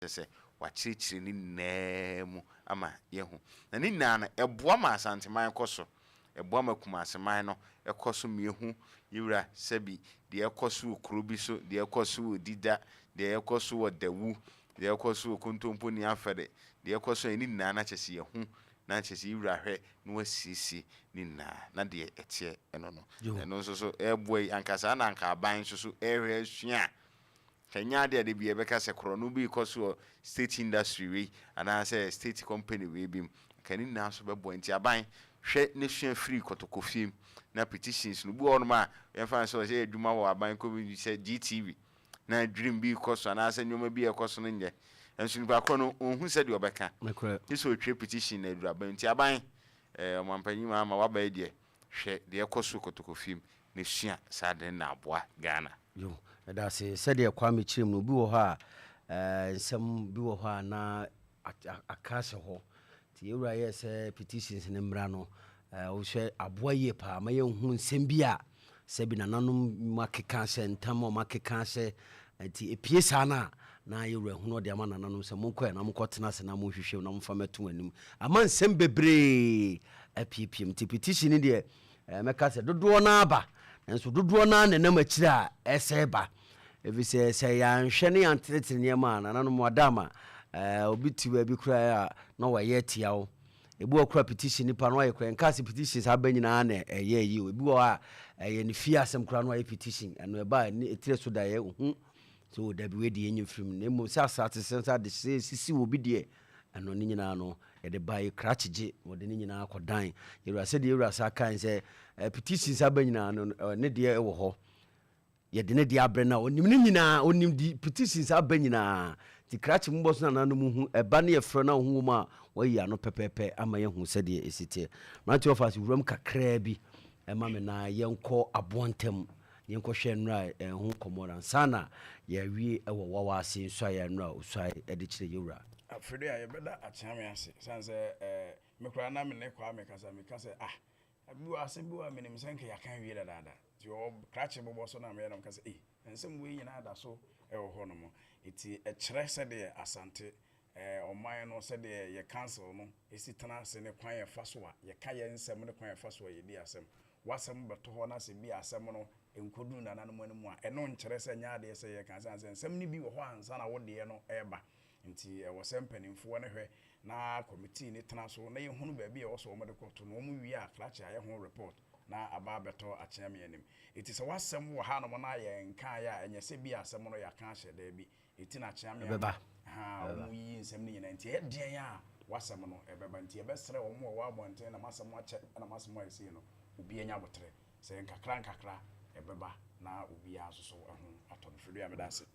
kyerɛ sɛ wakyerɛkyerɛ ni naamu ama yehu na ni na eboa ma Asanteman kɔso eboa ma Kumaseman no ɛkɔso mehu yewura sɛbi de ɛkɔso okuro bi so de ɛkɔso odida de ɛkɔso odawu de ɛkɔso okontompo ni afɛde de ɛkɔso ni na kyerɛ yehu na kyerɛ yewura hwɛ no wasisi ni na de ɛtie ɛno no ɛno nso so ɛboa ankasa na anka aban nso so ɛhwɛ asua Kenya de bia beka se krono bi koso state industry we ana say state company we bim kani na so bebo nti aban hwe ne sua free kotokofim na petitions no bi ono ma yemfa so say adwuma wo aban ko bi say GTV na dream bi koso ana say nyoma bi ekoso no nye enso ni ba krono ohun se de obeka iso twe petition na dura ban nti aban omampanyi ma waba e de hwe de ekoso kotokofim ne sua sade na aboa Ghana yo da se de kwa me kyerem no bi wo ha nsem bi wo ha na akase ho ti ewura ye se petitions ne mra no wo hwe aboa ye pa ma ye hu nsem bi a se bi nananom makeka se ntam o makeka se ti epie sa na yewura hu no de ama nananom se monko na monkotena se na mohwehwe na momfa meto anim ama nsem bebre apiepiem ti petition ne de meka se dodo na aba enso dodo na nenam akira eseba efise se ya nhwe ne yantrete niema na nanu modama obi tiwa bi kura na waye tiawo ebu okura petition nipa no waye kura nkase petitions abanyina na eye yi obi wo a eye ne fie asem kura no waye petition eno eba ne etire so da ye hu so da bi we de enyim film na mo sa asate sensa de sisi obi de eno ni nyina no ye de baye krachije wo de ni nyina akodan yewura se de yewura sa kan se petitions abanyina no ne de ewo ho ye de ne de abre na onim ni nyina onim di petitions abanyina ti krachi mboso na nanu hu eba ne ye fro na hu ma wayi ano pepepe ama ye hu se de esite manti ofas wuram kakra bi ema me na yenko abontem yenko hwe nra hu komoran sana ye wie ewo wawa ase nso ya nra osai ede kire yewura afredo ya beda achame ase sanse mekura na me ne kwa me kasa abu ase bi wa menim sanke ya kan wie dada ti o krache bobo so na me yam kasa ensem we yina da so ewo ho no mo eti kire se de asante oman no se de ye cancel no esi tana se ne kwan ye fa so a ye ka ye nsem ne kwan ye fa so ye di asem wasem beto ho na se bi asem no enkodu na nanom animu a eno nkire se nya de se ye kan sanse nsem ne bi wo ho ansa na wo de no eba nti wo se mpanimfo ne hwe na committee ni tana so na ye hunu ba bi e wo so mo de koto no mu wi a klache aye ho report na aba beto akyeme anim iti se wasem wo ha no na ye nkan ya enye se bi asem no ya kan hye da bi iti na kyeme beba mu yi nsem ni nyina nti e den ya wasem no e beba nti e besere wo mo wa abonten na masem ache na masem ayesi no obi enya botre se nkakra e beba na obi aso so ho aton hwedu ya medase